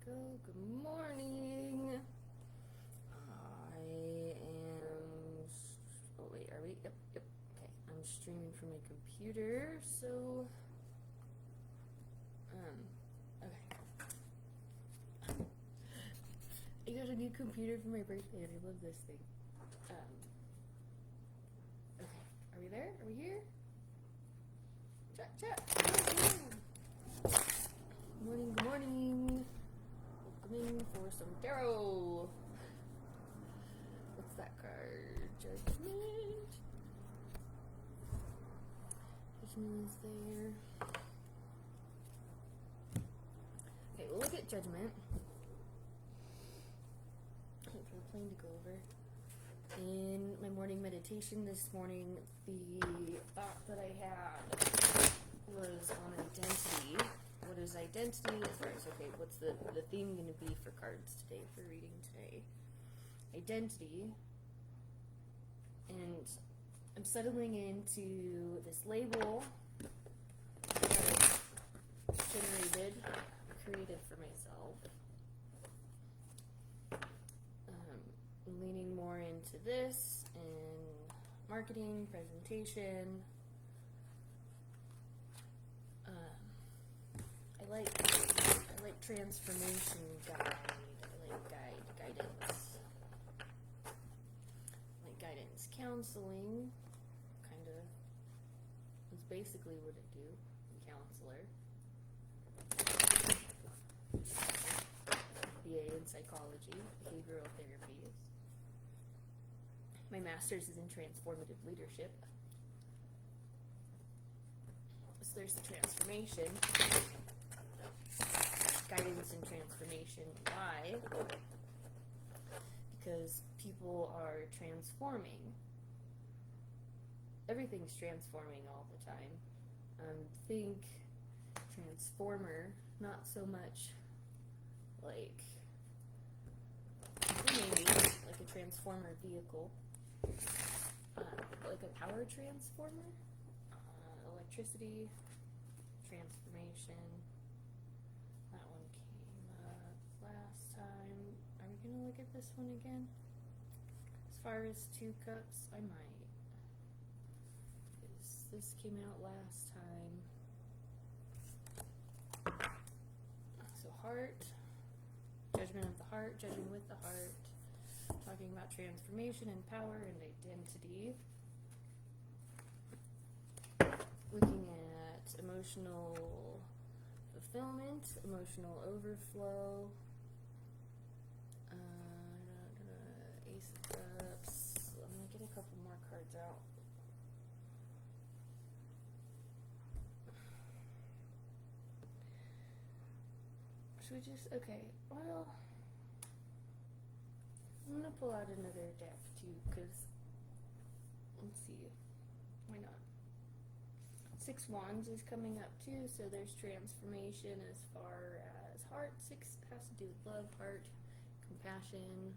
go. Good morning. I am. Oh, wait, are we? Yep. Okay, I'm streaming from my computer, so. Okay. I got a new computer for my birthday, and I love this thing. Okay, are we there? Are we here? Chat. Good morning. Welcoming for some tarot. What's that card? Judgment. Judgment is there. Okay, we'll look at Judgment. We're planning to go over. In my morning meditation this morning, the thought that I had was on identity. What is identity? As far as, okay, what's the theme going to be for cards today, for reading today? Identity. And I'm settling into this label that I created for myself. I'm leaning more into this and marketing, presentation. I like transformation guide. I like guidance. I like guidance counseling. Kind of. That's basically what I do. I'm a counselor. BA in psychology, behavioral therapies. My master's is in transformative leadership. So there's the transformation. Guidance and transformation. Why? Because people are transforming. Everything's transforming all the time. Think transformer, not so much like maybe like a transformer vehicle, like a power transformer, electricity, transformation. That one came up last time. Are we going to look at this one again? As far as 2 cups, I might. This came out last time. So heart, judgment of the heart, judging with the heart, talking about transformation and power and identity. Looking at emotional fulfillment, emotional overflow, Ace of Cups. I'm going to get a couple more cards out. Should we just, okay, well, I'm going to pull out another deck too, because, let's see, why not? 6 Wands is coming up too, so there's transformation as far as heart. 6 has to do with love, heart, compassion.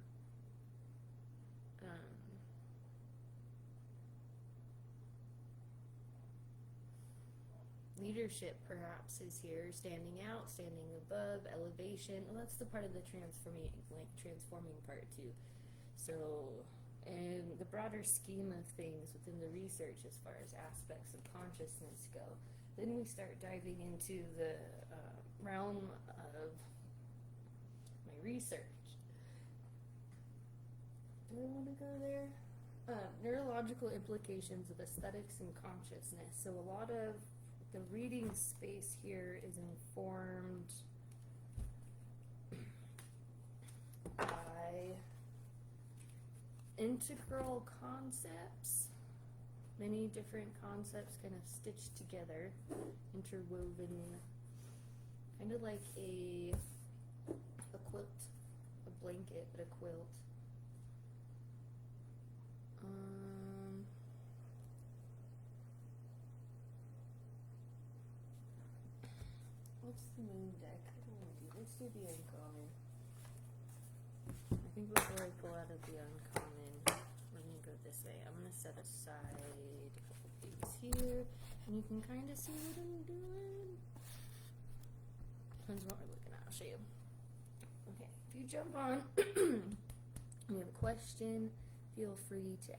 Leadership perhaps is here, standing out, standing above, elevation. Well, that's the part of the transforming part too. So, in the broader scheme of things within the research as far as aspects of consciousness go, then we start diving into the realm of my research. Do I want to go there? Neurological implications of aesthetics and consciousness. So a lot of the reading space here is informed by integral concepts, many different concepts kind of stitched together, interwoven, kind of like a quilt, a blanket, but a quilt. What's the moon deck? I don't want to do. Let's do the uncommon. I think before I pull out of the uncommon, we're going to go this way. I'm going to set aside a couple things here, and you can kind of see what I'm doing. Depends on what we're looking at. I'll show you. Okay, if you jump on, and you have a question, feel free to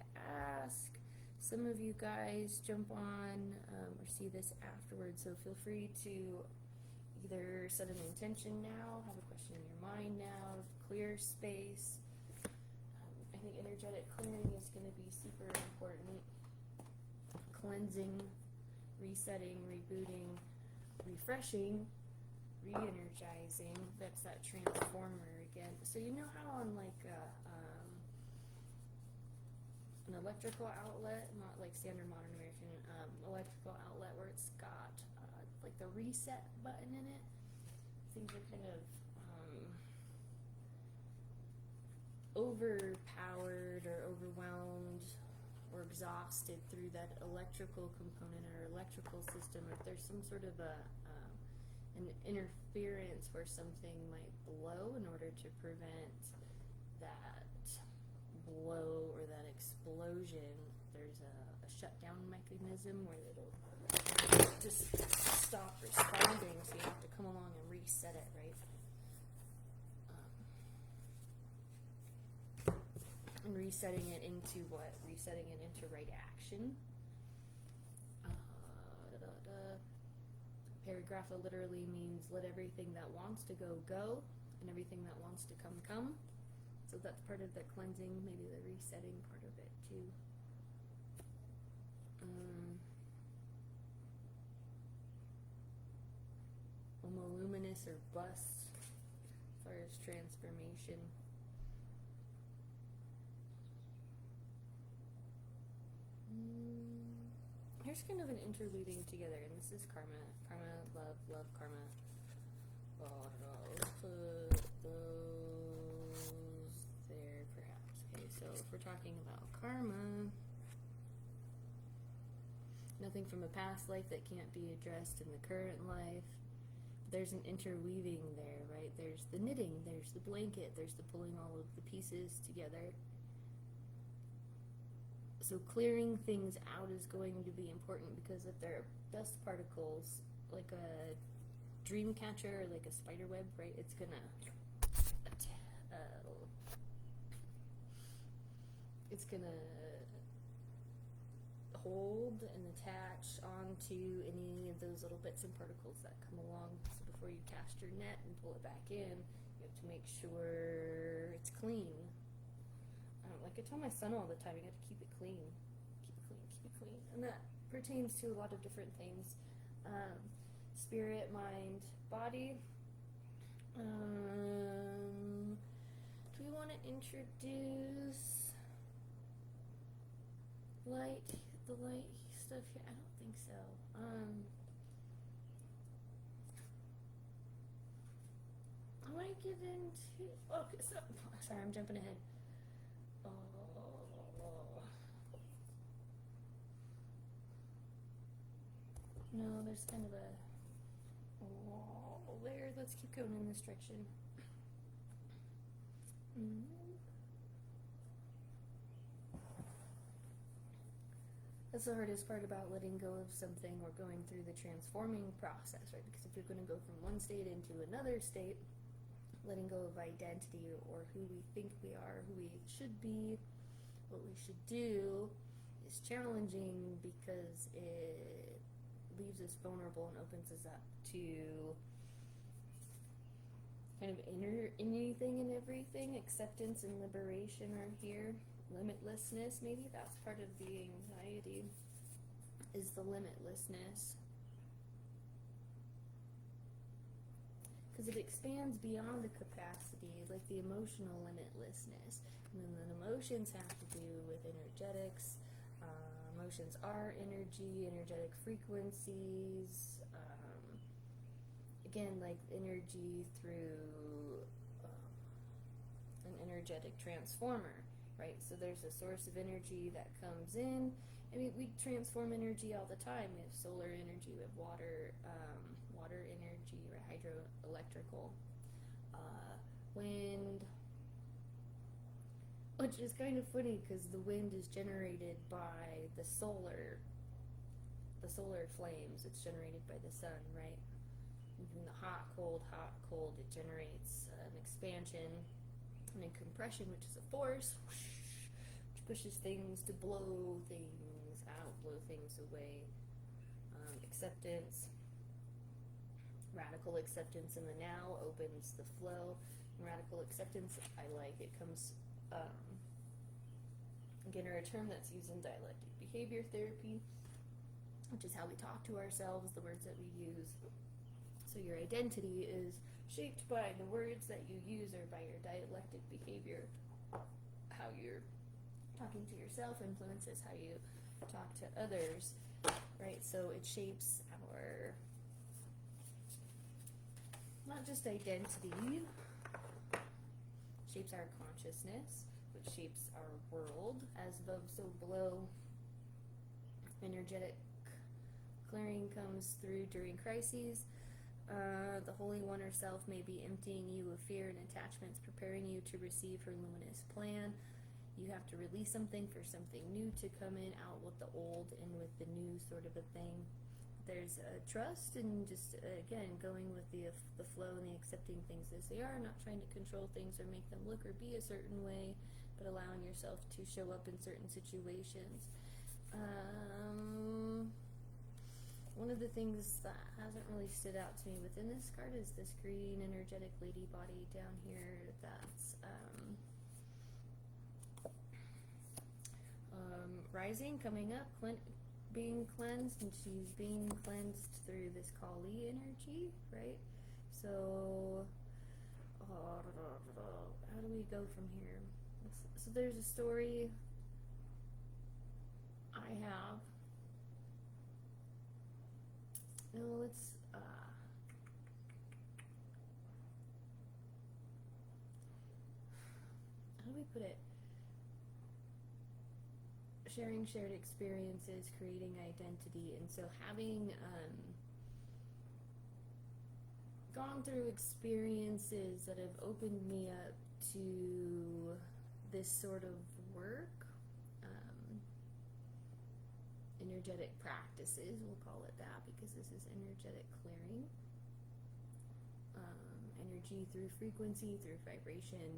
ask. Some of you guys jump on or see this afterwards, so feel free to either set an intention now, have a question in your mind now, clear space. I think energetic clearing is going to be super important. Cleansing, resetting, rebooting, refreshing, re-energizing. That's that transformer again. So you know how on like an electrical outlet, not like standard modern American electrical outlet, where it's got like the reset button in it. Things are kind of overpowered or overwhelmed or exhausted through that electrical component or electrical system, or if there's some sort of an interference where something might blow, in order to prevent that blow or that explosion, there's a shutdown mechanism where it'll just stop responding, so you have to come along and reset it, right? And resetting it into what? Resetting it into right action. Paragrapha literally means let everything that wants to go, go, and everything that wants to come, come. So that's part of the cleansing, maybe the resetting part of it too. Luminous or bust as far as transformation. Here's kind of an interweaving together, and this is karma. Karma, love, love, karma. I'll put those there, perhaps. Okay, so if we're talking about karma, nothing from a past life that can't be addressed in the current life. There's an interweaving there, right? There's the knitting, there's the blanket, there's the pulling all of the pieces together. So clearing things out is going to be important, because if there are dust particles, like a dream catcher or like a spider web, right, it's gonna hold and attach onto any of those little bits and particles that come along. So before you cast your net and pull it back in, you have to make sure it's clean. Like I tell my son all the time, you have to keep it clean. Keep it clean, keep it clean. And that pertains to a lot of different things. Spirit, mind, body. Do we want to introduce the light stuff here? I don't think so. I want to get into... Okay, so... Sorry, I'm jumping ahead. No, there's kind of a wall there. Let's keep going in this direction. That's the hardest part about letting go of something or going through the transforming process, right? Because if you're going to go from one state into another state, letting go of identity or who we think we are, who we should be, what we should do, is challenging, because it leaves us vulnerable and opens us up to kind of anything and everything. Acceptance and liberation are here. Limitlessness, maybe that's part of the anxiety, is the limitlessness. Because it expands beyond the capacity, like the emotional limitlessness. And then the emotions have to do with energetics. Emotions are energy, energetic frequencies. Again, like energy through an energetic transformer, right? So there's a source of energy that comes in. I mean, we transform energy all the time. We have solar energy, we have water energy, or hydroelectrical, wind, which is kind of funny because the wind is generated by the solar flames. It's generated by the sun, right? Even the hot, cold, it generates an expansion and a compression, which is a force, which pushes things to blow things out, blow things away. Acceptance, radical acceptance in the now opens the flow. And radical acceptance, I like, it comes, again, a term that's used in dialectic behavior therapy, which is how we talk to ourselves, the words that we use. So your identity is shaped by the words that you use or by your dialectic behavior. How you're talking to yourself influences how you talk to others, right? So it shapes our, not just identity, shapes our consciousness, which shapes our world, as above, so below. Energetic clearing comes through during crises. The Holy One herself may be emptying you of fear and attachments, preparing you to receive her luminous plan. You have to release something for something new to come in, out with the old and with the new, sort of a thing. There's trust and just, again, going with the flow and the accepting things as they are, not trying to control things or make them look or be a certain way, but allowing yourself to show up in certain situations. One of the things that hasn't really stood out to me within this card is this green energetic lady body down here that's rising, coming up, being cleansed, and she's being cleansed through this Kali energy, right? So, how do we go from here? So there's a story I have. No, let's, how do we put it? Sharing shared experiences, creating identity, and so having gone through experiences that have opened me up to this sort of work, energetic practices, we'll call it that, because this is energetic clearing. Energy through frequency, through vibration.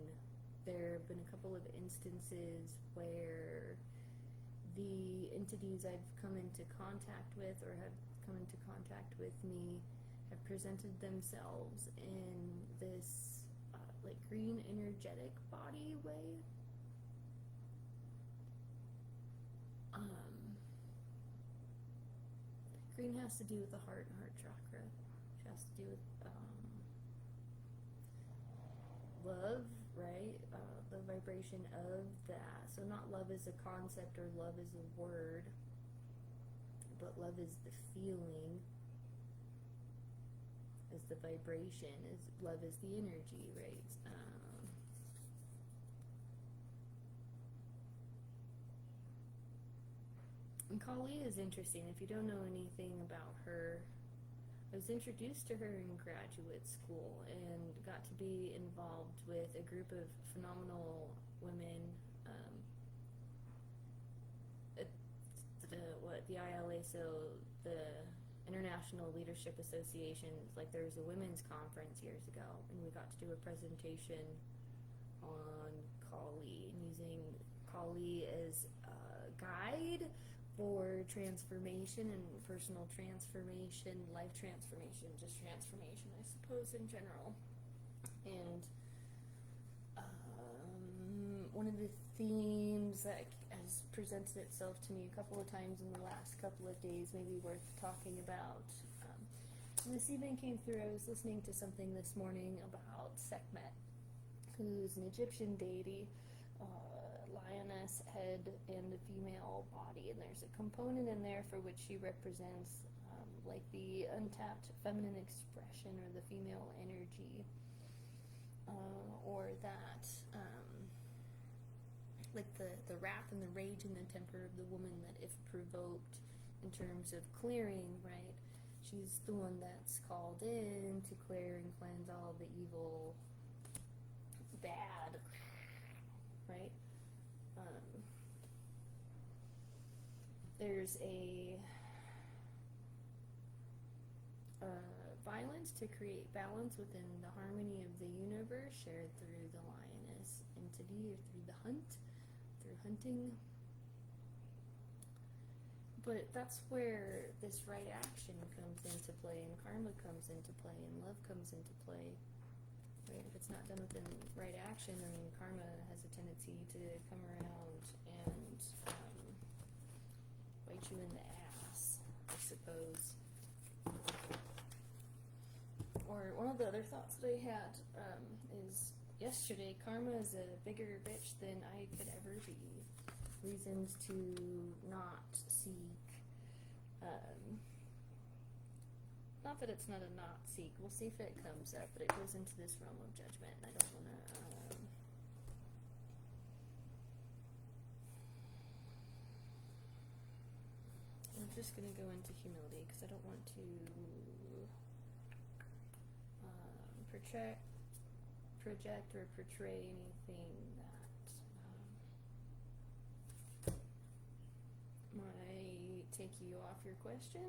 There have been a couple of instances where the entities I've come into contact with or have come into contact with me have presented themselves in this like green energetic body way. Green has to do with the heart and heart chakra. It has to do with love, right? The vibration of that. So not love as a concept or love as a word, but love is the feeling, is the vibration, is love is the energy, right? And Kali is interesting. If you don't know anything about her, I was introduced to her in graduate school and got to be involved with a group of phenomenal women. The ILA, so the International Leadership Association, like there was a women's conference years ago, and we got to do a presentation on Kali and using Kali as a guide for transformation and personal transformation, life transformation, just transformation, I suppose, in general. And one of the themes that has presented itself to me a couple of times in the last couple of days, maybe worth talking about. This evening came through, I was listening to something this morning about Sekhmet, who's an Egyptian deity, lioness head and a female body, and there's a component in there for which she represents like the untapped feminine expression or the female energy, or that like the wrath and the rage and the temper of the woman that, if provoked in terms of clearing, right, she's the one that's called in to clear and cleanse all the evil, bad, right? There's a violence to create balance within the harmony of the universe shared through the lioness entity, or through the hunt, through hunting. But that's where this right action comes into play, and karma comes into play, and love comes into play. Right? If it's not done within right action, then karma has a tendency to come around and bite you in the ass, I suppose. Or one of the other thoughts that I had is yesterday, karma is a bigger bitch than I could ever be. Reasons to not seek, not that it's not a not seek, we'll see if it comes up, but it goes into this realm of judgment, and I don't want to, I'm just going to go into humility, because I don't want to project or portray anything that might take you off your question.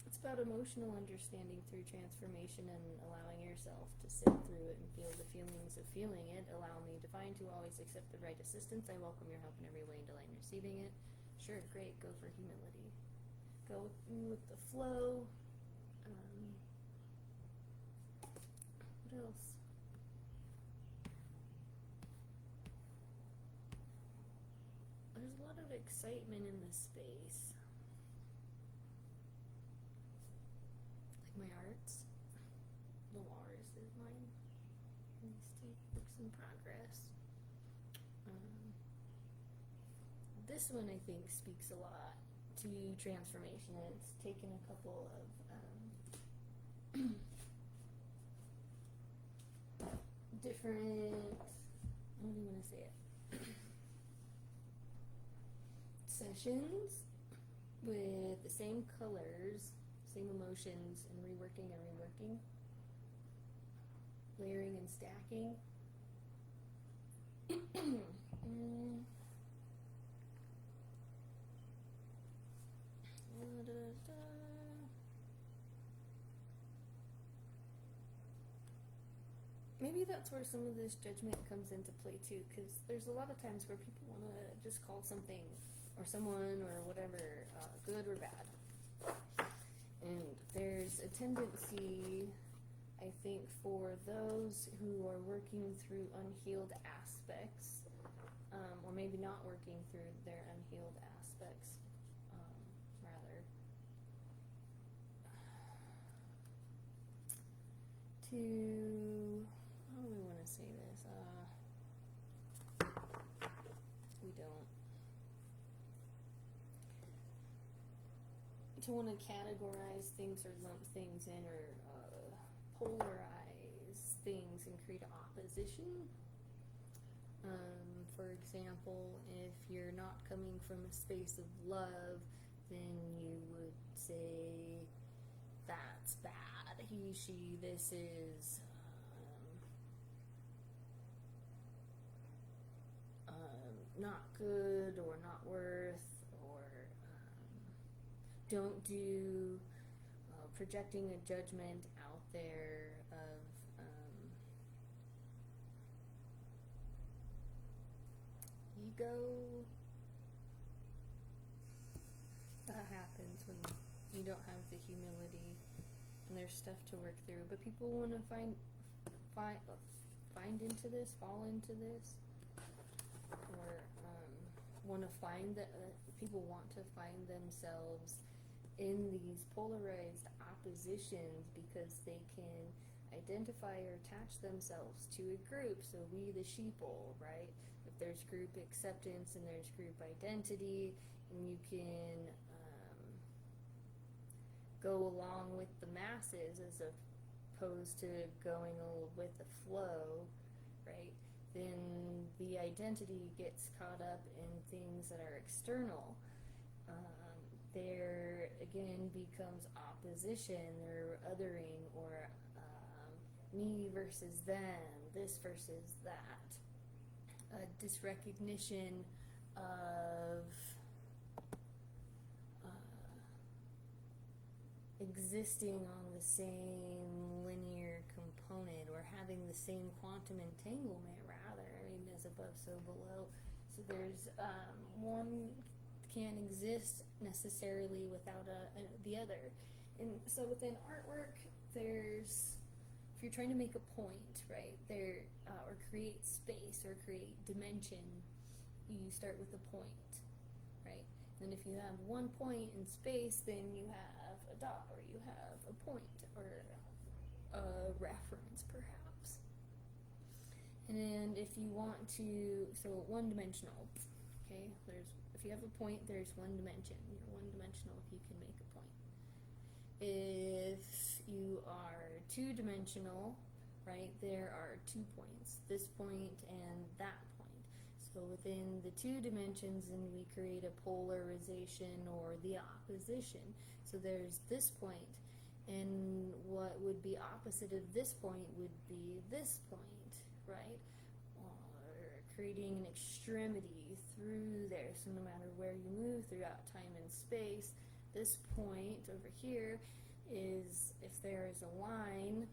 It's about emotional understanding through transformation and allowing yourself to sit through it and feel the feelings of feeling it. Allow me to find to always accept the right assistance. I welcome your help in every way until I'm receiving it. Sure, great, go for humility. Go with the flow. What else? There's a lot of excitement in this space. Like my arts. The Lars is mine. These two books in progress. This one I think speaks a lot to transformation. It's taken a couple of different, how do you want to say it? Sessions with the same colors, same emotions, and reworking and reworking, layering and stacking. Maybe that's where some of this judgment comes into play too, because there's a lot of times where people want to just call something or someone or whatever good or bad. And there's a tendency, I think, for those who are working through unhealed aspects, or maybe not working through their unhealed aspects, rather, to, how do we want to say this? We don't. To want to categorize things or lump things in, or polarize things and create opposition. For example, if you're not coming from a space of love, then you would say that's bad. He, she, this is not good or not worth, or don't do, projecting a judgment out there of ego. That happens when you don't have the humility and there's stuff to work through, but people want to find into this, fall into this, or want to find that people want to find themselves in these polarized oppositions because they can identify or attach themselves to a group. So we the sheeple, right? If there's group acceptance and there's group identity, and you can go along with the masses as opposed to going with the flow, right? Then the identity gets caught up in things that are external. There again becomes opposition or othering, or me versus them, this versus that. A disrecognition of existing on the same linear component, or having the same quantum entanglement, rather. I mean, as above, so below. So there's one can't exist necessarily without the other. And so within artwork, there's, if you're trying to make a point, right, there, or create space or create dimension, you start with a point, right? And if you have one point in space, then you have a dot, or you have a point, or a reference, perhaps. And if you want to, so one-dimensional, okay, there's, if you have a point, there's one dimension. You're one-dimensional if you can make a point. If you are two-dimensional, right, there are 2 points, this point and that point. So within the 2 dimensions, then we create a polarization or the opposition. So there's this point, and what would be opposite of this point would be this point, right? Or creating an extremity through there. So no matter where you move throughout time and space, this point over here is, if there is a line,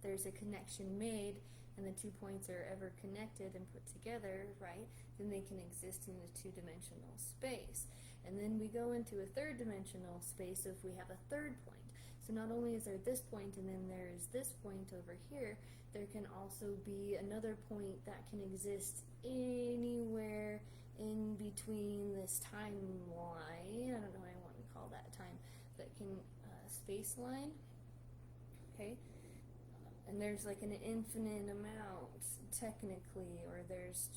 there's a connection made, and the 2 points are ever connected and put together, right, then they can exist in a 2-dimensional space. And then we go into a 3rd-dimensional space if we have a 3rd point. So not only is there this point and then there's this point over here, there can also be another point that can exist anywhere in between this timeline. I don't know what I want to call that time, that can, space line, okay? And there's like an infinite amount, technically, or there's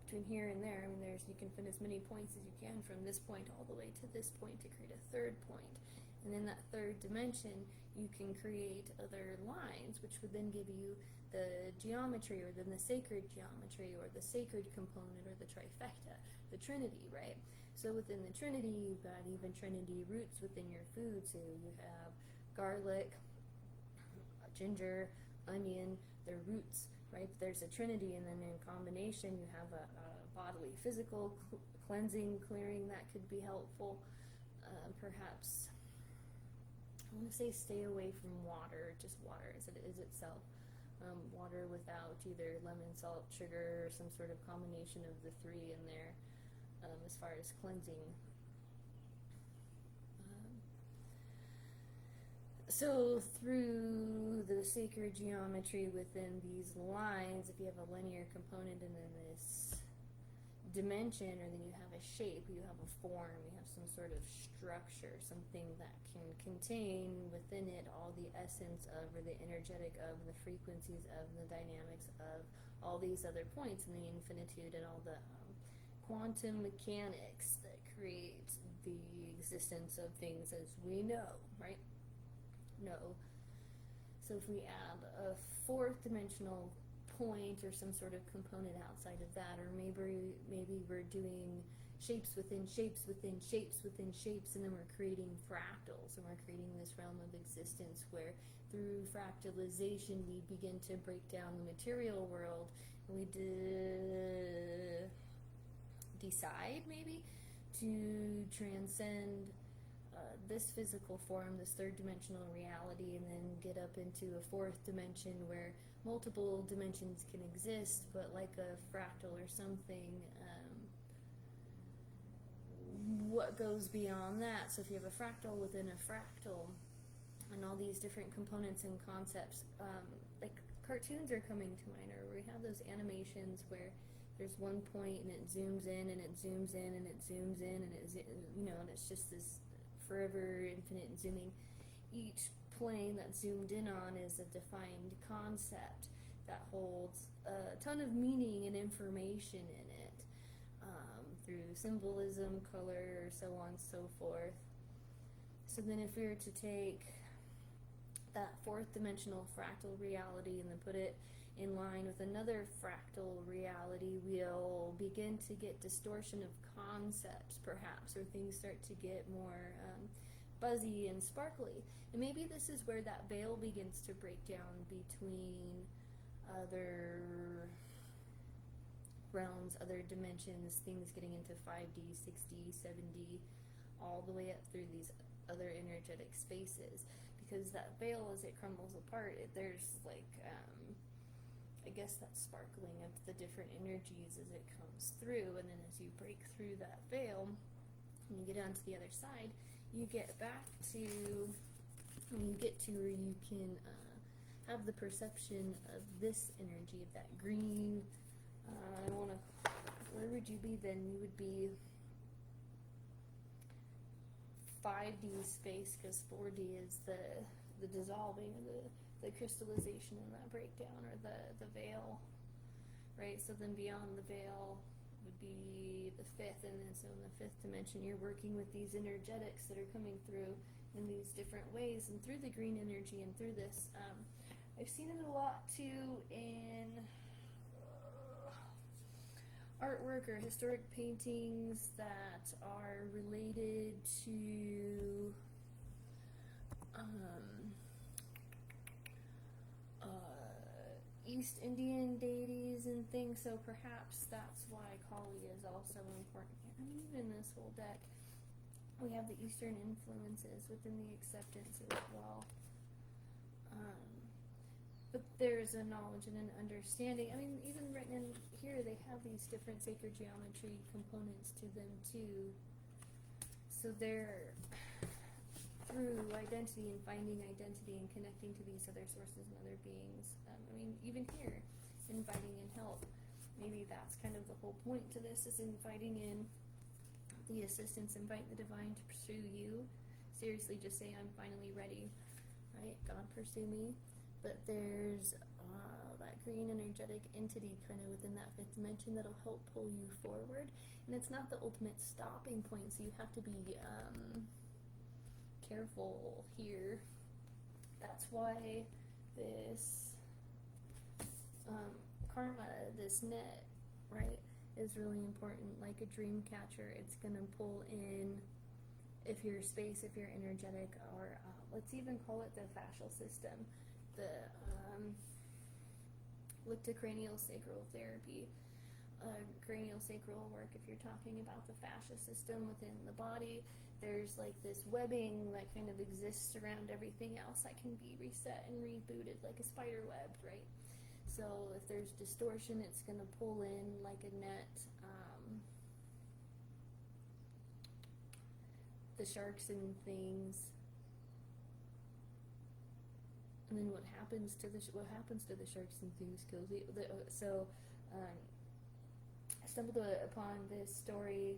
between here and there, I mean, there's, you can fit as many points as you can from this point all the way to this point to create a 3rd point. And in that 3rd dimension, you can create other lines, which would then give you the geometry, or then the sacred geometry, or the sacred component, or the trifecta, the trinity, right? So within the trinity, you've got even trinity roots within your food. So you have garlic, ginger, onion, they're roots, right? There's a trinity, and then in combination you have a bodily, physical cleansing, clearing that could be helpful. Perhaps, I want to say stay away from water, just water as it is itself. Water without either lemon, salt, sugar, or some sort of combination of the 3 in there, as far as cleansing. So through the sacred geometry within these lines, if you have a linear component and then this dimension, or then you have a shape, you have a form, you have some sort of structure, something that can contain within it all the essence of, or the energetic of, the frequencies of, the dynamics of all these other points, and the infinitude, and all the quantum mechanics that create the existence of things as we know, right? No. So if we add a 4th dimensional point or some sort of component outside of that, or maybe we're doing shapes within shapes within shapes within shapes, and then we're creating fractals, and we're creating this realm of existence where through fractalization we begin to break down the material world, and we decide maybe to transcend this physical form, this 3rd dimensional reality, and then get up into a 4th dimension where multiple dimensions can exist, but like a fractal or something. What goes beyond that? So if you have a fractal within a fractal, and all these different components and concepts, like cartoons are coming to mind, or we have those animations where there's one point and it zooms in and it zooms in and it zooms in and it, and it's just this forever infinite zooming. Each plane that's zoomed in on is a defined concept that holds a ton of meaning and information in it, through symbolism, color, so on and so forth. So then if we were to take that 4th dimensional fractal reality and then put it in line with another fractal reality, we'll begin to get distortion of concepts, perhaps, or things start to get more fuzzy and sparkly. And maybe this is where that veil begins to break down between other realms, other dimensions, things getting into 5D, 6D, 7D, all the way up through these other energetic spaces, because that veil, as it crumbles apart, there's like I guess that sparkling of the different energies as it comes through, and then as you break through that veil and you get onto the other side, you get back to, when you get to where you can have the perception of this energy, of that green. I want to, where would you be then? You would be 5D space, because 4D is the dissolving, the crystallization and that breakdown, or the veil, right? So then beyond the veil would be the 5th, and then so in the 5th dimension you're working with these energetics that are coming through in these different ways, and through the green energy and through this. I've seen it a lot too in artwork or historic paintings that are related to East Indian deities and things, so perhaps that's why Kali is also important here. And even this whole deck, we have the Eastern influences within the acceptance as well. But there's a knowledge and an understanding. I mean, even written in here, they have these different sacred geometry components to them too. So they're, through identity and finding identity and connecting to these other sources and other beings. I mean, even here, inviting in help. Maybe that's kind of the whole point to this, is inviting in the assistance, invite the divine to pursue you. Seriously, just say, I'm finally ready, right? God, pursue me. But there's that green energetic entity kind of within that 5th dimension that'll help pull you forward. And it's not the ultimate stopping point, so you have to be careful here. That's why this karma, this net, right, is really important. Like a dream catcher, it's going to pull in, if you're space, if you're energetic, or let's even call it the fascial system. The look to cranial sacral therapy, cranial sacral work. If you're talking about the fascia system within the body, there's like this webbing that kind of exists around everything else that can be reset and rebooted like a spider web, right? So if there's distortion, it's going to pull in like a net. The sharks and things. And then what happens to the sharks and things, Kelsey? I stumbled upon this story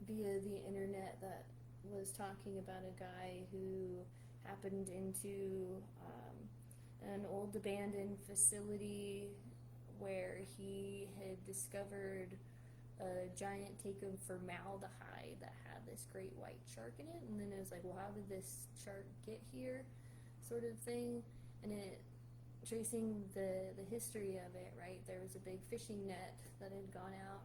via the internet that was talking about a guy who happened into an old abandoned facility where he had discovered a giant tank of formaldehyde that had this great white shark in it, and then it was like, well, how did this shark get here, sort of thing. And it, tracing the history of it, right, there was a big fishing net that had gone out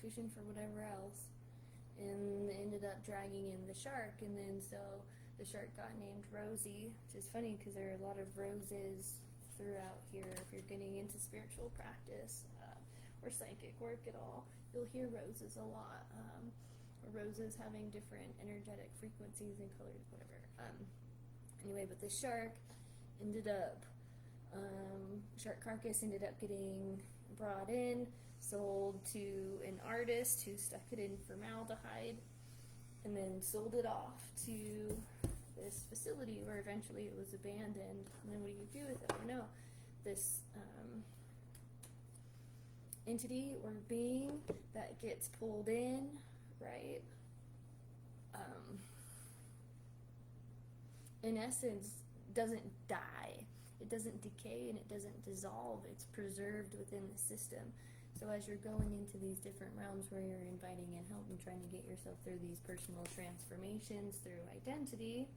fishing for whatever else, and ended up dragging in the shark. And then so the shark got named Rosie, which is funny because there are a lot of roses throughout here. If you're getting into spiritual practice or psychic work at all, you'll hear roses a lot. Roses having different energetic frequencies and colors, whatever. Anyway, but the shark ended up, shark carcass ended up getting brought in, sold to an artist who stuck it in formaldehyde, and then sold it off to this facility where eventually it was abandoned. And then what do you do with it? I don't know. This entity or being that gets pulled in, right, in essence doesn't die, it doesn't decay, and it doesn't dissolve. It's preserved within the system. So as you're going into these different realms where you're inviting in help and trying to get yourself through these personal transformations through identity,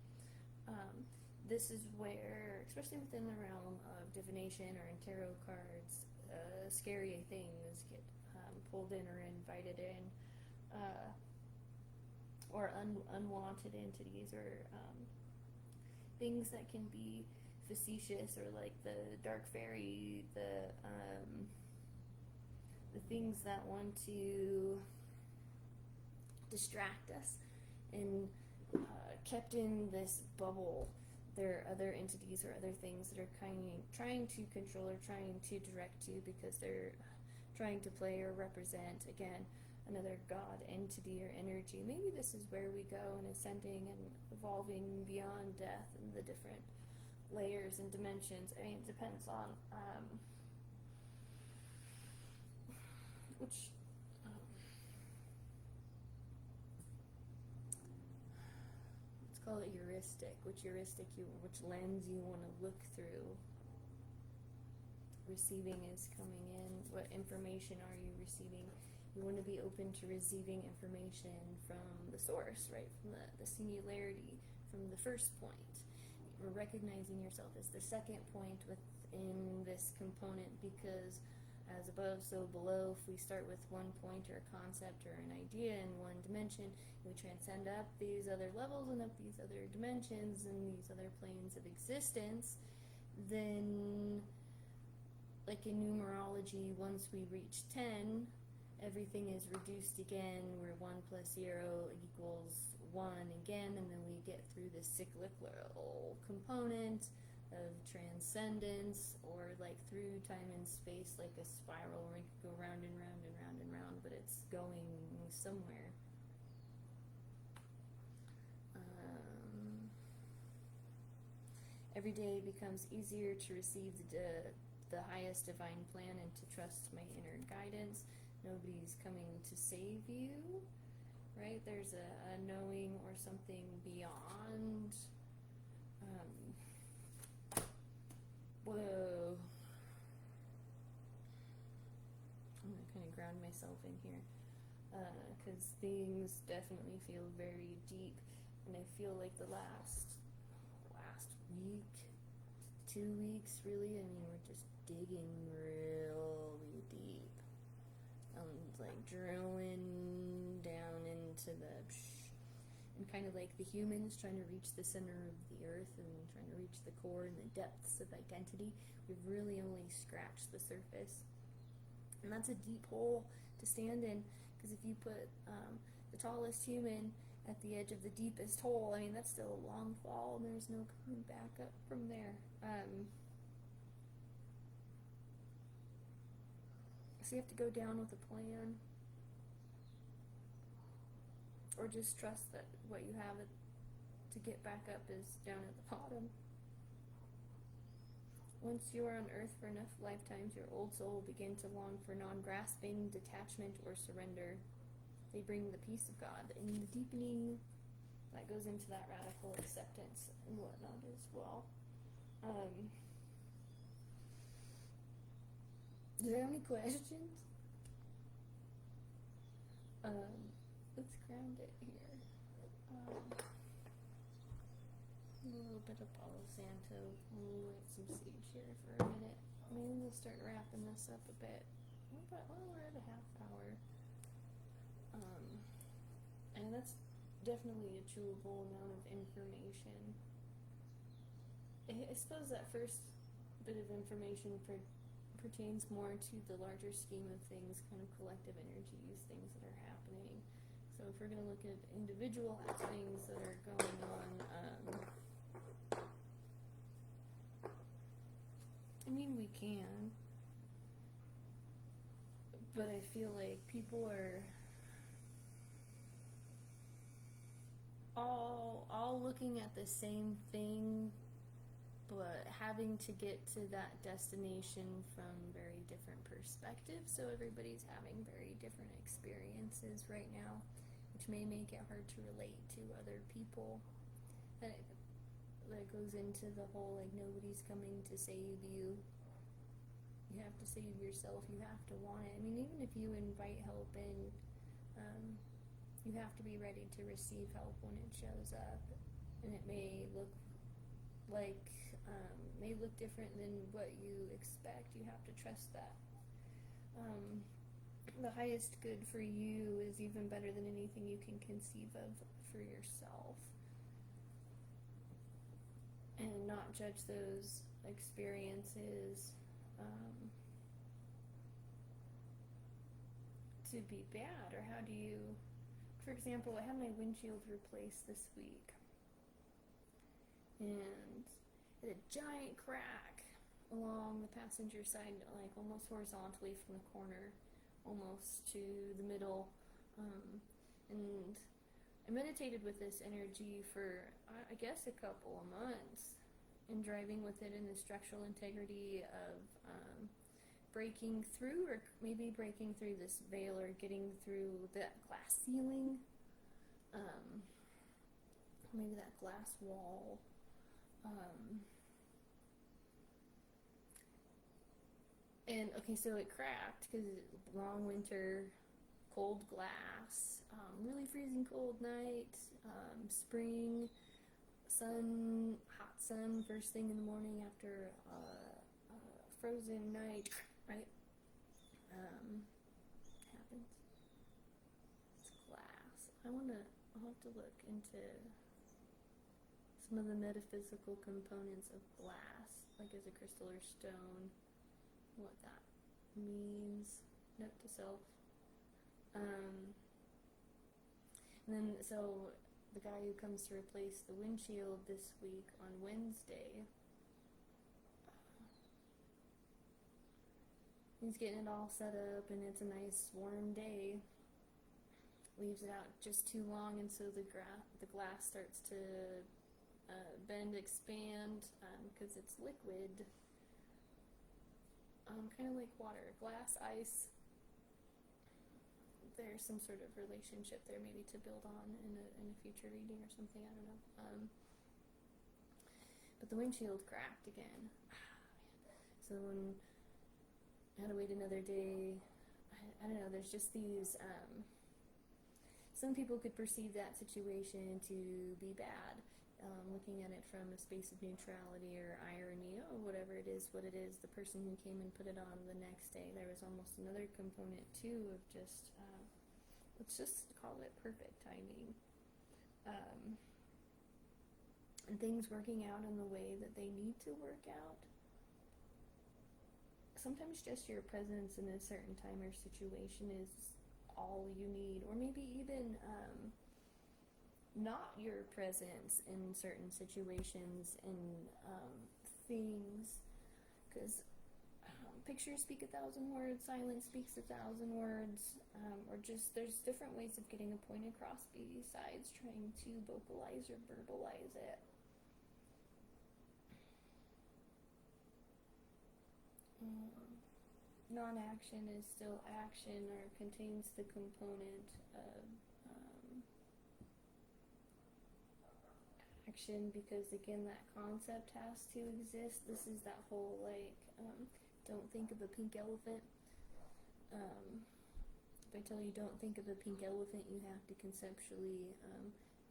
this is where, especially within the realm of divination or in tarot cards, scary things get pulled in or invited in, or unwanted entities, or things that can be facetious, or like the dark fairy, the things that want to distract us and kept in this bubble. There are other entities or other things that are trying to control or trying to direct you because they're trying to play or represent, again, another God entity or energy. Maybe this is where we go in ascending and evolving beyond death and the different layers and dimensions. I mean, it depends on which let's call it heuristic. Which lens you want to look through. Receiving is coming in. What information are you receiving? You want to be open to receiving information from the source, right? From the singularity, from the first point. You're recognizing yourself as the second point within this component, because as above, so below. If we start with one point or a concept or an idea in one dimension, we transcend up these other levels and up these other dimensions and these other planes of existence, then, like in numerology, once we reach 10, everything is reduced again, where 1 + 0 = 1 again, and then we get through the cyclical component of transcendence, or like through time and space, like a spiral where we could go round and round and round and round, but it's going somewhere. Every day becomes easier to receive the highest divine plan and to trust my inner guidance. Nobody's coming to save you, right? There's a knowing or something beyond. Whoa. I'm going to kind of ground myself in here, because things definitely feel very deep, and I feel like the last week, 2 weeks, really, I mean, we're just digging really deep. Like drilling down into and kind of like the humans trying to reach the center of the earth and trying to reach the core and the depths of identity. We've really only scratched the surface, and that's a deep hole to stand in, because if you put the tallest human at the edge of the deepest hole, I mean, that's still a long fall, and there's no coming back up from there. So you have to go down with a plan, or just trust that what you have to get back up is down at the bottom. Once you are on earth for enough lifetimes, your old soul will begin to long for non-grasping, detachment, or surrender. They bring the peace of God, and the deepening that goes into that radical acceptance and whatnot as well. Do you have any questions? Let's ground it here. A little bit of Palo Santo. We'll let some sage here for a minute. Maybe we'll start wrapping this up a bit. We're at a half hour. And that's definitely a chewable amount of information. I suppose that first bit of information pertains more to the larger scheme of things, kind of collective energies, things that are happening. So if we're going to look at individual things that are going on, I mean, we can, but I feel like people are all looking at the same thing, but having to get to that destination from very different perspectives. So everybody's having very different experiences right now, which may make it hard to relate to other people. That goes into the whole, like, nobody's coming to save you. You have to save yourself. You have to want it. I mean, even if you invite help in, you have to be ready to receive help when it shows up. And it may look different than what you expect. You have to trust that. The highest good for you is even better than anything you can conceive of for yourself. And not judge those experiences to be bad, or how do you for example, I had my windshield replaced this week, and it had a giant crack along the passenger side, like almost horizontally from the corner, almost to the middle, and I meditated with this energy for, I guess, a couple of months, and driving with it in the structural integrity of breaking through, or maybe breaking through this veil, or getting through that glass ceiling, maybe that glass wall. And okay, so it cracked because long winter, cold glass, really freezing cold night, spring, sun, hot sun first thing in the morning after a frozen night, right? Happens. It's glass. I'll have to look into some of the metaphysical components of glass, like as a crystal or stone, what that means. Note to self. And then, so the guy who comes to replace the windshield this week on Wednesday, he's getting it all set up, and it's a nice warm day. Leaves it out just too long, and so the glass starts to bend, expand, because it's liquid, kind of like water. Glass, ice, there's some sort of relationship there, maybe to build on in a future reading or something, I don't know. But the windshield cracked again. So when I had to wait another day, I don't know, there's just these, some people could perceive that situation to be bad, looking at it from a space of neutrality or irony, whatever it is, what it is, the person who came and put it on the next day. There was almost another component too of just, let's just call it perfect timing, and things working out in the way that they need to work out. Sometimes just your presence in a certain time or situation is all you need, or maybe even not your presence in certain situations and things, because pictures speak 1,000 words, silence speaks 1,000 words, or just there's different ways of getting a point across besides trying to vocalize or verbalize it. Non-action is still action, or contains the component of action, because again, that concept has to exist. This is that whole, like, don't think of a pink elephant. If I tell you don't think of a pink elephant, you have to conceptually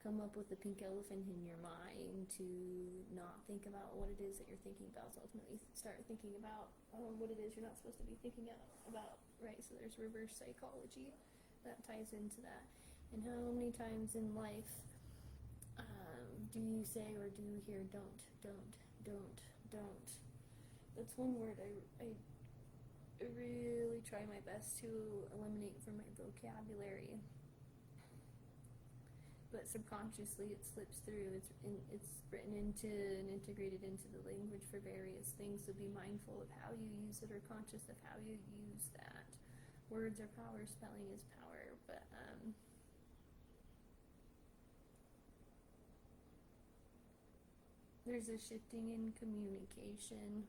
come up with a pink elephant in your mind to not think about what it is that you're thinking about. So ultimately start thinking about what it is you're not supposed to be thinking about, right? So there's reverse psychology that ties into that. And how many times in life do you say or do you hear don't? That's one word I really try my best to eliminate from my vocabulary. But subconsciously it slips through. It's written into and integrated into the language for various things, so be mindful of how you use it, or conscious of how you use that. Words are power, spelling is power, but there's a shifting in communication.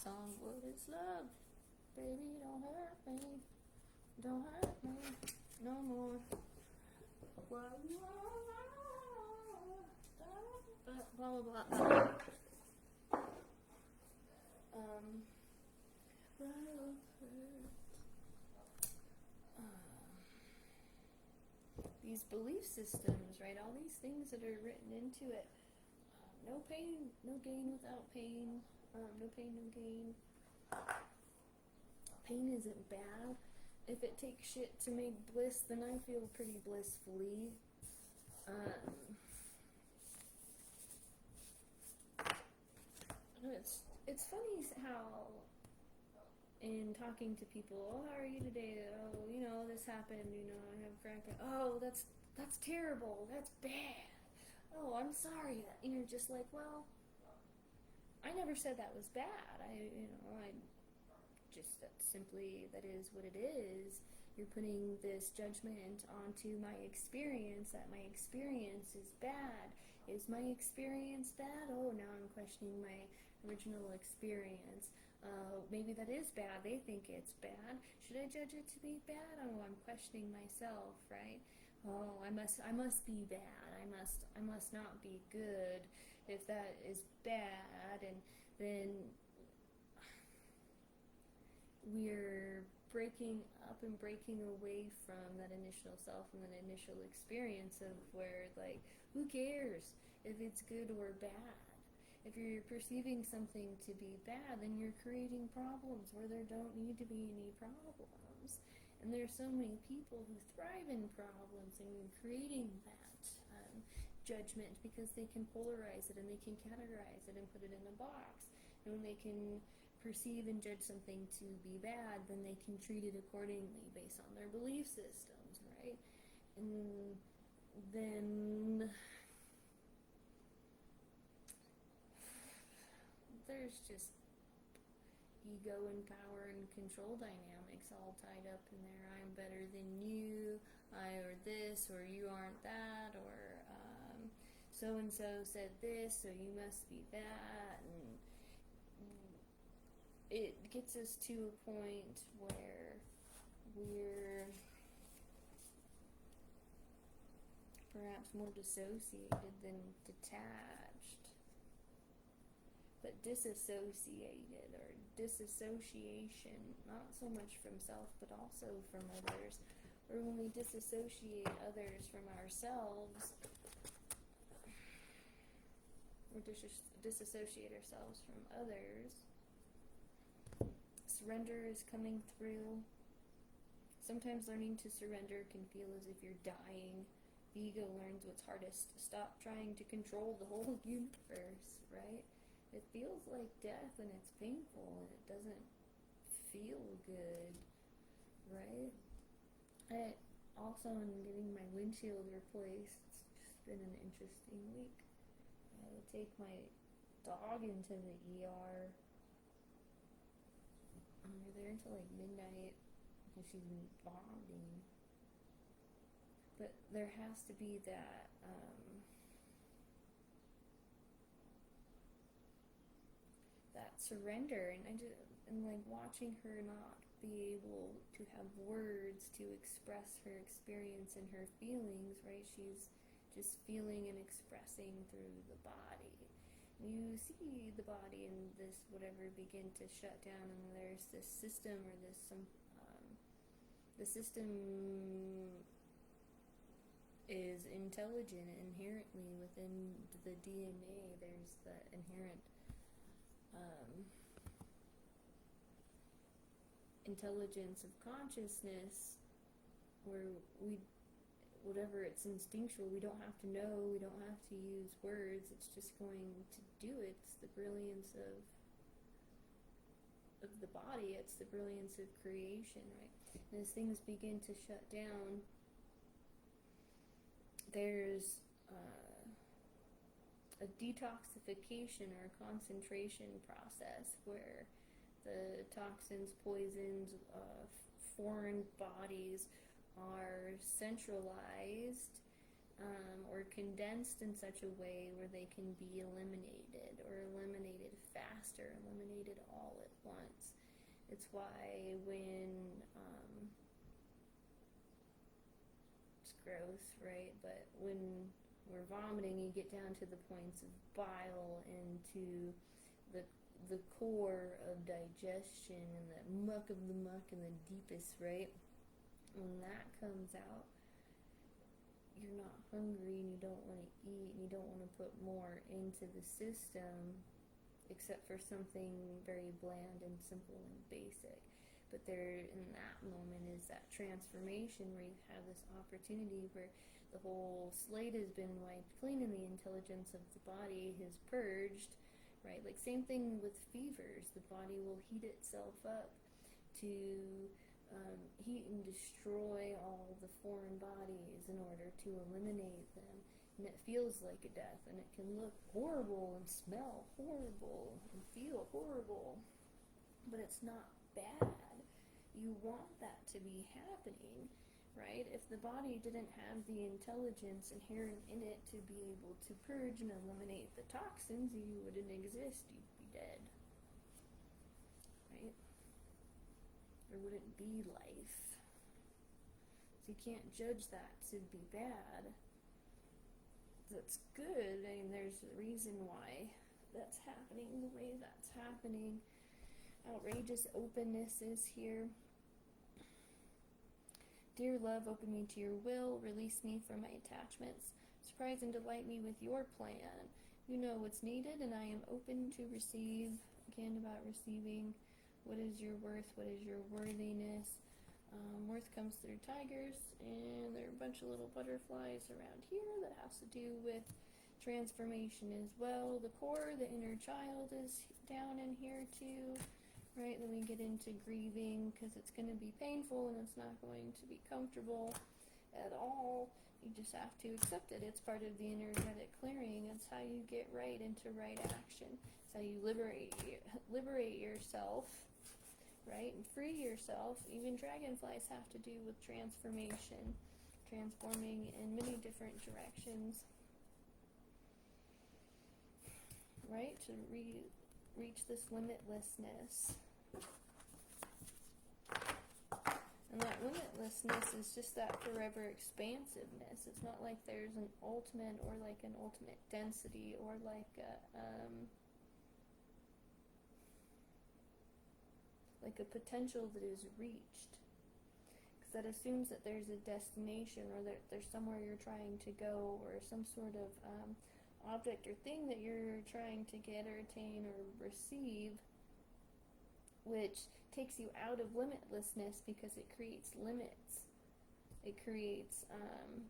Song, what is love? Baby, don't hurt me. Don't hurt me no more. Blah, blah, blah, blah. These belief systems, right? All these things that are written into it. No pain, no gain without pain. No pain, no gain. Pain isn't bad. If it takes shit to make bliss, then I feel pretty blissfully. it's funny how in talking to people, oh, how are you today? Oh, this happened, I have crack. Oh, that's terrible. That's bad. Oh, I'm sorry. And you're just like, well, I never said that was bad. I just that is what it is. You're putting this judgment onto my experience, that my experience is bad. Is my experience bad? Oh, now I'm questioning my original experience. Maybe that is bad. They think it's bad. Should I judge it to be bad? Oh, I'm questioning myself, right? Oh, I must be bad. I must not be good if that is bad. And then we're breaking up and breaking away from that initial self and that initial experience of where, like, who cares if it's good or bad? If you're perceiving something to be bad, then you're creating problems where there don't need to be any problems. And there's so many people who thrive in problems and creating that judgment because they can polarize it and they can categorize it and put it in a box. And when they can perceive and judge something to be bad, then they can treat it accordingly based on their belief systems, right? And then there's just ego and power and control dynamics all tied up in there. I'm better than you, I or this, or you aren't that, or so-and-so said this, so you must be that, and it gets us to a point where we're perhaps more dissociated than detached, but disassociated, or disassociation, not so much from self but also from others, or when we disassociate others from ourselves, or disassociate ourselves from others, surrender is coming through. Sometimes learning to surrender can feel as if you're dying. The ego learns what's hardest. Stop trying to control the whole universe, right? It feels like death and it's painful and it doesn't feel good, right? I also am getting my windshield replaced. It's just been an interesting week. I would take my dog into the ER. We were there until like midnight because she's been vomiting. But there has to be that that surrender, and like watching her not be able to have words to express her experience and her feelings, right? She's just feeling and expressing through the body. You see the body and this whatever begin to shut down, and there's this system or the system is intelligent inherently within the DNA. There's the inherent intelligence of consciousness where whatever it's instinctual, we don't have to know, we don't have to use words, it's just going to do it. It's the brilliance of the body, it's the brilliance of creation, right? And as things begin to shut down, there's a detoxification or concentration process where the toxins, poisons, foreign bodies are centralized or condensed in such a way where they can be eliminated, or eliminated faster, eliminated all at once. It's why when it's gross, right? But when we're vomiting, you get down to the points of bile and to the core of digestion and the muck of the muck and the deepest, right? When that comes out, you're not hungry and you don't want to eat and you don't want to put more into the system except for something very bland and simple and basic. But there, in that moment, is that transformation where you have this opportunity where the whole slate has been wiped clean and the intelligence of the body has purged, right? Like same thing with fevers. The body will heat itself up to heat and destroy all the foreign bodies in order to eliminate them. And it feels like a death, and it can look horrible and smell horrible and feel horrible, but it's not bad. You want that to be happening, right? If the body didn't have the intelligence inherent in it to be able to purge and eliminate the toxins, you wouldn't exist. You'd be dead, right? There wouldn't be life. So you can't judge that to be bad. That's good. I mean, there's a reason why that's happening the way that's happening. Outrageous openness is here. Dear love, open me to your will, release me from my attachments, surprise and delight me with your plan. You know what's needed, and I am open to receive. Again, about receiving. What is your worth? What is your worthiness? Worth comes through tigers, and there are a bunch of little butterflies around here that has to do with transformation as well. The core, the inner child is down in here too, right? Then we get into grieving, because it's going to be painful and it's not going to be comfortable at all. You just have to accept it. It's part of the energetic clearing. It's how you get right into right action. It's how you liberate yourself, right? And free yourself. Even dragonflies have to do with transformation, transforming in many different directions, right? To reach this limitlessness. And that limitlessness is just that forever expansiveness. It's not like there's an ultimate or like an ultimate density or like a potential that is reached. Because that assumes that there's a destination, or that there's somewhere you're trying to go, or some sort of object or thing that you're trying to get or attain or receive, which takes you out of limitlessness because it creates limits. It creates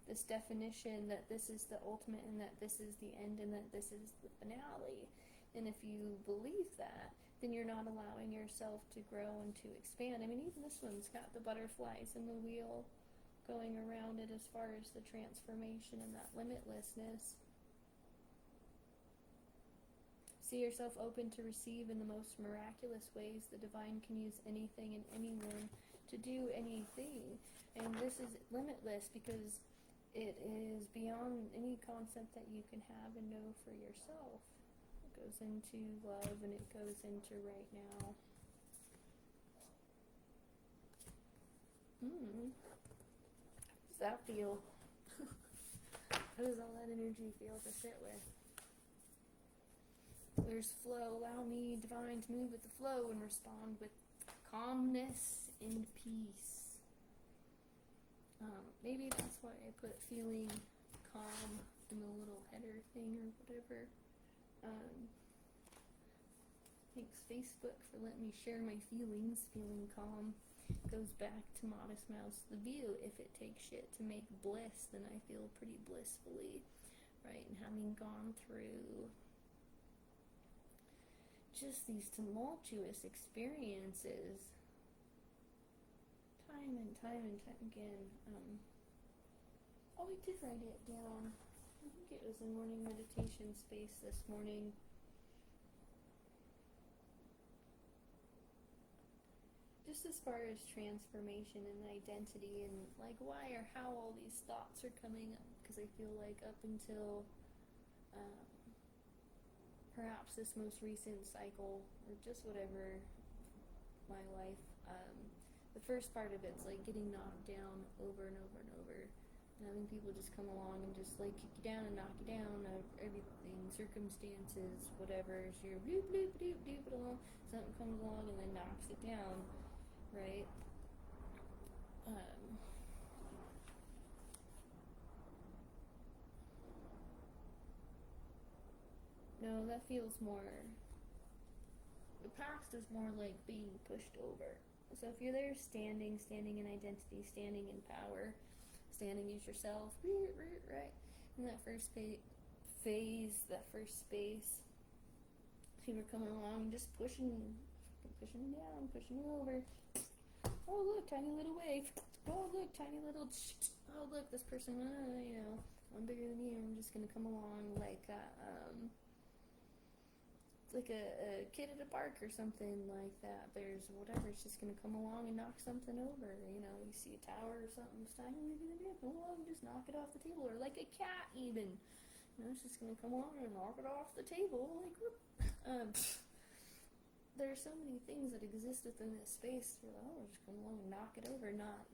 this definition that this is the ultimate and that this is the end and that this is the finale. And if you believe that, then you're not allowing yourself to grow and to expand. I mean, even this one's got the butterflies and the wheel going around it as far as the transformation and that limitlessness. See yourself open to receive in the most miraculous ways. The divine can use anything and anyone to do anything. And this is limitless because it is beyond any concept that you can have and know for yourself. It goes into love and it goes into right now. How does that feel? How does all that energy feel to sit with? There's flow. Allow me, divine, to move with the flow and respond with calmness and peace. Maybe that's why I put feeling calm in the little header thing or whatever. Thanks Facebook for letting me share my feelings. Feeling calm goes back to Modest Mouse the View. If it takes shit to make bliss, then I feel pretty blissfully, right? And having gone through just these tumultuous experiences time and time again. I did write it down. I think it was in morning meditation space this morning. Just as far as transformation and identity and like why or how all these thoughts are coming up, because I feel like up until perhaps this most recent cycle, or just whatever, my life, the first part of it's like getting knocked down over and over and over, and having people just come along and just like kick you down and knock you down, everything, circumstances, whatever, so you're bloop bloop bloop bloop along, something comes along and then knocks it down, right? No, that feels more, the past is more like being pushed over. So if you're there standing in identity, standing in power, standing as yourself, right, in that first phase, that first space, You were coming along, just pushing down, pushing over. Oh, look, tiny little wave. Oh, look, tiny little. Oh, look, this person. I'm bigger than you. I'm just gonna come along like a kid at a park or something like that. There's whatever. It's just gonna come along and knock something over. You see a tower or something. It's tiny. Come along, and just knock it off the table, or like a cat even. It's just gonna come along and knock it off the table. Like, whoop. There are so many things that exist within this space. Just come along and knock it over, not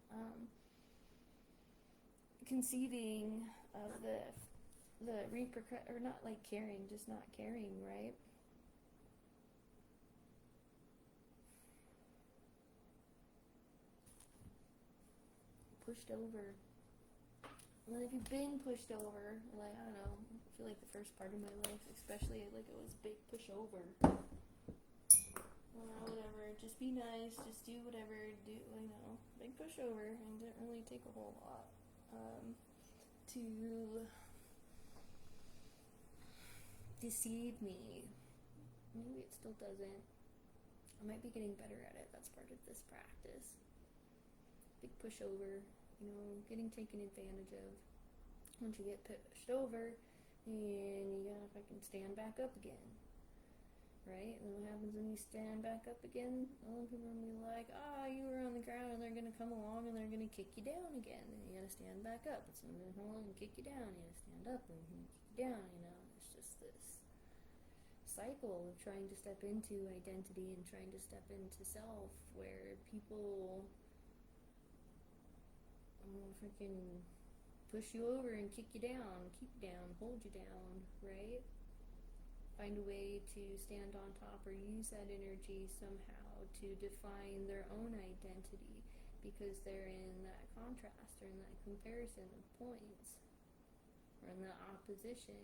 conceiving of the or not like caring, just not caring, right? Pushed over. Well, if you've been pushed over, like, I don't know, I feel like the first part of my life, especially, like, it was big push over. Whatever, just be nice, just do whatever, big push over, and didn't really take a whole lot to deceive me. Maybe it still doesn't. I might be getting better at it. That's part of this practice. Big push over, getting taken advantage of. Once you get pushed over, and you gotta fucking stand back up again. Right? And what happens when you stand back up again? People are gonna be like, you were on the ground, and they're gonna come along and they're gonna kick you down again. And you gotta stand back up. It's gonna come along and kick you down. You gotta stand up and kick you down, It's just this cycle of trying to step into identity and trying to step into self, where people freaking push you over and kick you down, keep you down, hold you down, right? Find a way to stand on top or use that energy somehow to define their own identity, because they're in that contrast or in that comparison of points, or in that opposition,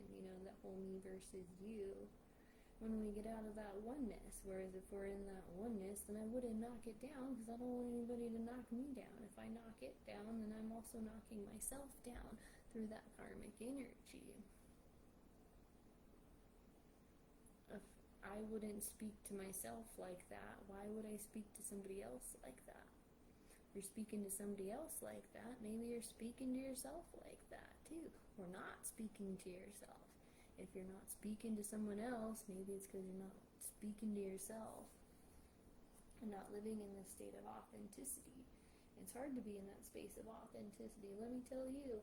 that whole me versus you. When we get out of that oneness, whereas if we're in that oneness, then I wouldn't knock it down, because I don't want anybody to knock me down. If I knock it down, then I'm also knocking myself down through that karmic energy. If I wouldn't speak to myself like that, why would I speak to somebody else like that? If you're speaking to somebody else like that, maybe you're speaking to yourself like that too, or not speaking to yourself. If you're not speaking to someone else, maybe it's because you're not speaking to yourself and not living in this state of authenticity. It's hard to be in that space of authenticity, let me tell you.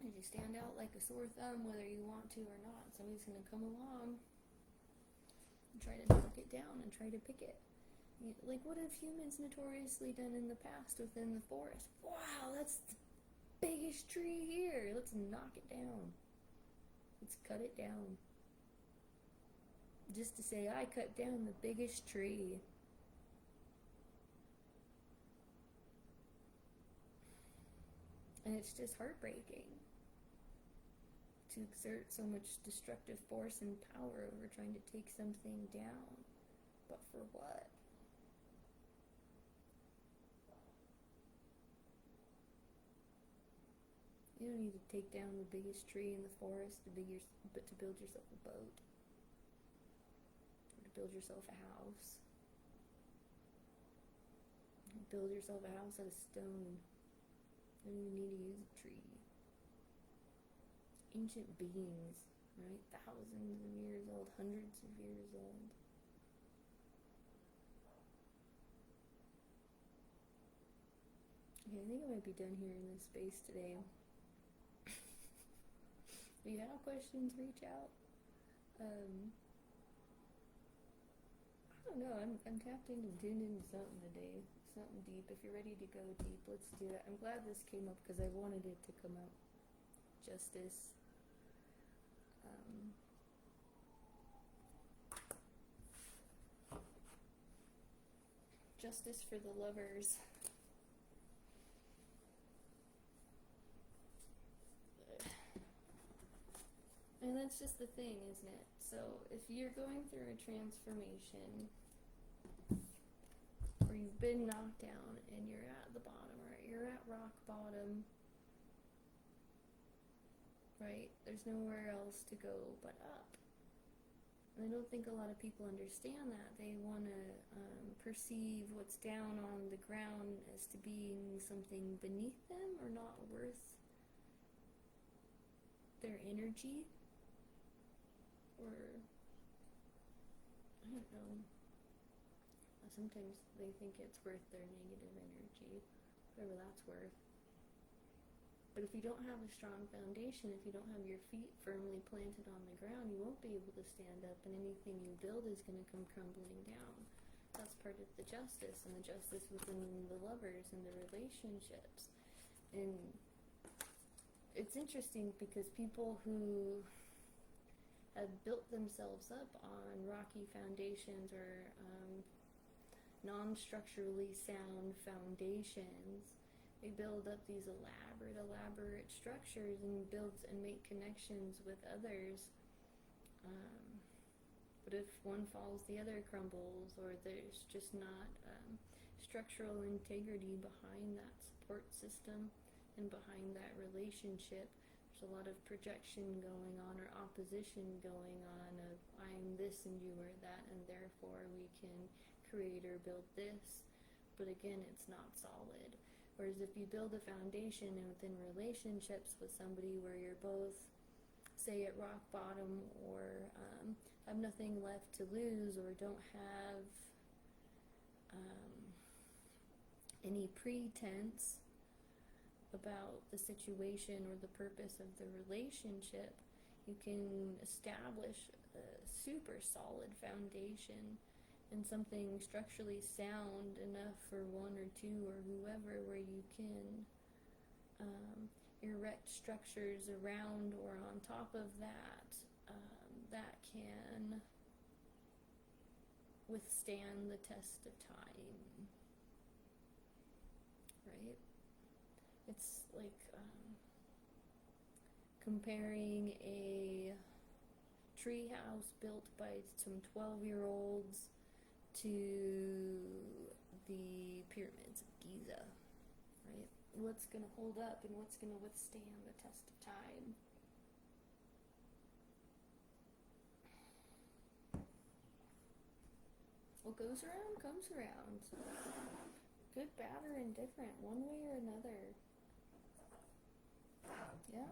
As you stand out like a sore thumb, whether you want to or not, somebody's going to come along and try to knock it down and try to pick it. Like, what have humans notoriously done in the past within the forest? Wow, that's the biggest tree here. Let's knock it down. Let's cut it down. Just to say, I cut down the biggest tree. And it's just heartbreaking to exert so much destructive force and power over trying to take something down. But for what? You don't need to take down the biggest tree in the forest but to build yourself a boat. Or to build yourself a house. Build yourself a house out of stone. You don't even need to use a tree. Ancient beings, right? Thousands of years old, hundreds of years old. Okay, I think I might be done here in this space today. If you have questions, reach out. I don't know, I'm tapped into and tuned into something today. Something deep. If you're ready to go deep, let's do it. I'm glad this came up because I wanted it to come up. Justice. Justice for the lovers. And that's just the thing, isn't it? So if you're going through a transformation, or you've been knocked down and you're at the bottom, right? You're at rock bottom, right? There's nowhere else to go but up. And I don't think a lot of people understand that. They want to perceive what's down on the ground as to being something beneath them or not worth their energy, or I don't know. Sometimes they think it's worth their negative energy, whatever that's worth. But if you don't have a strong foundation, if you don't have your feet firmly planted on the ground, you won't be able to stand up, and anything you build is going to come crumbling down. That's part of the justice, and the justice within the lovers and the relationships. And it's interesting because people who have built themselves up on rocky foundations or non-structurally sound foundations, they build up these elaborate structures and make connections with others. But if one falls, the other crumbles, or there's just not structural integrity behind that support system and behind that relationship. There's a lot of projection going on, or opposition going on, of I'm this and you are that, and therefore we can create or build this. But again, it's not solid. Whereas if you build a foundation within relationships with somebody where you're both, say, at rock bottom, or have nothing left to lose, or don't have any pretense about the situation or the purpose of the relationship, you can establish a super solid foundation and something structurally sound enough for one or two or whoever, where you can erect structures around or on top of that that can withstand the test of time, right? It's like comparing a tree house built by some 12-year-olds to the pyramids of Giza, right? What's going to hold up and what's going to withstand the test of time? What goes around comes around. Good, bad, or indifferent, one way or another. Yeah?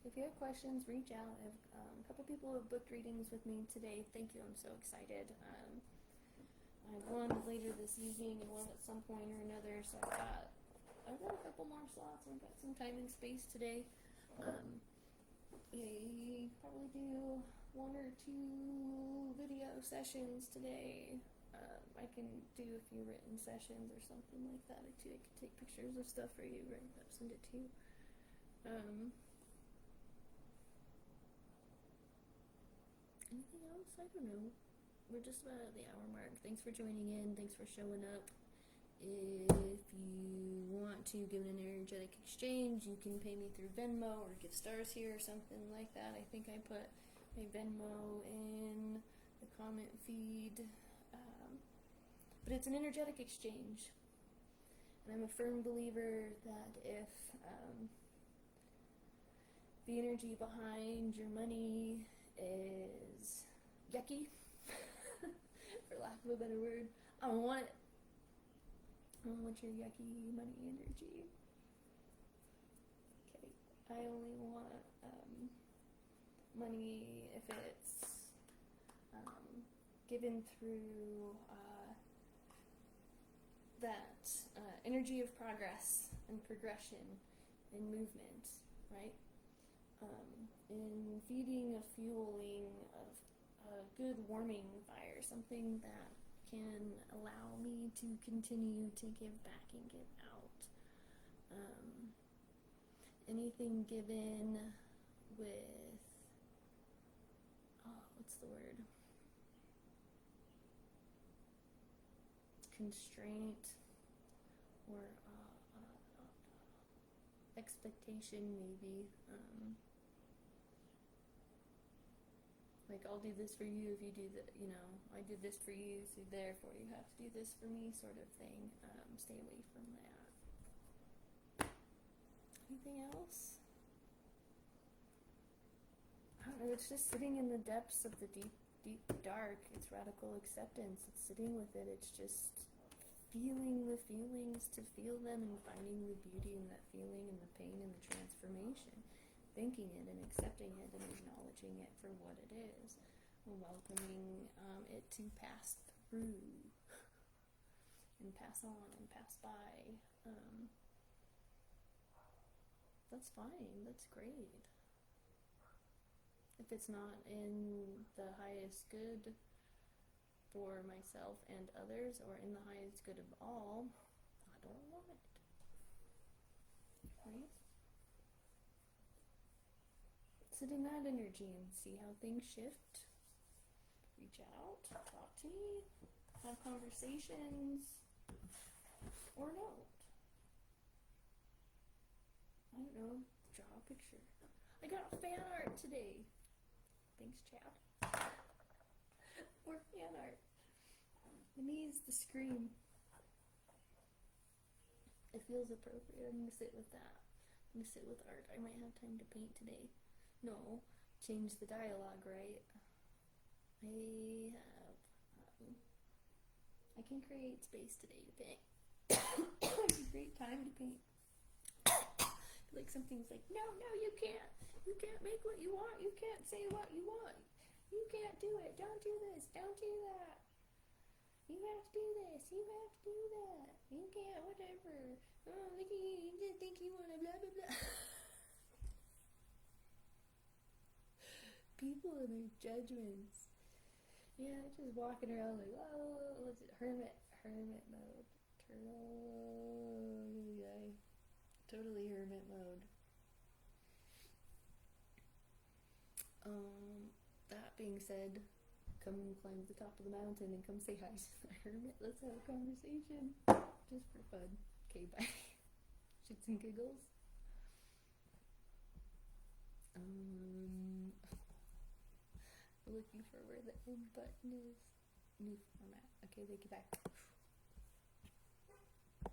If you have questions, reach out. I have a couple people who have booked readings with me today. Thank you, I'm so excited. I have one later this evening and one at some point or another, so I've got a couple more slots. I've got some time and space today. Probably do 1 or 2 video sessions today. I can do a few written sessions or something like that. I could take pictures of stuff for you, right? Send it to you. Anything else? I don't know. We're just about at the hour mark. Thanks for joining in. Thanks for showing up. If you want to give an energetic exchange, you can pay me through Venmo or give stars here or something like that. I think I put my Venmo in the comment feed. But it's an energetic exchange. And I'm a firm believer that if the energy behind your money is yucky, for lack of a better word, I don't want it. I don't want your yucky money energy. Okay, I only want money if it's given through that energy of progress and progression and movement, right? In feeding a fueling of a good warming fire, something that can allow me to continue to give back and give out. Anything given with, what's the word? Constraint or expectation, maybe. Like, I'll do this for you if you do that, I did this for you, so therefore you have to do this for me, sort of thing. Stay away from that. Anything else? I don't know, it's just sitting in the depths of the deep, deep dark. It's radical acceptance. It's sitting with it. It's just feeling the feelings to feel them and finding the beauty in that feeling and the pain and the transformation. Thinking it and accepting it and acknowledging it for what it is. And welcoming it to pass through and pass on and pass by. That's fine. That's great. If it's not in the highest good for myself and others, or in the highest good of all, I don't want it. Right? Sit in that energy and see how things shift. Reach out, talk to me, have conversations, or no. I don't know, draw a picture. I got fan art today. Thanks, Chad. Or fan art. It needs the scream. It feels appropriate. I'm gonna sit with that. I'm gonna sit with art. I might have time to paint today. No, change the dialogue, right? I can create space today to paint. I can create time to paint. Like something's like, no, you can't. You can't make what you want. You can't say what you want. You can't do it. Don't do this. Don't do that. You have to do this. You have to do that. You can't, whatever. Oh, look at you. You just think you want to blah, blah, blah. People and their judgments. Yeah, just walking around like, oh, what's it? Hermit mode. Totally hermit mode. That being said, come climb to the top of the mountain and come say hi to the hermit. Let's have a conversation. Just for fun. Okay, bye. Shits and giggles. Looking for where the end button is. New format. Okay, thank you, bye.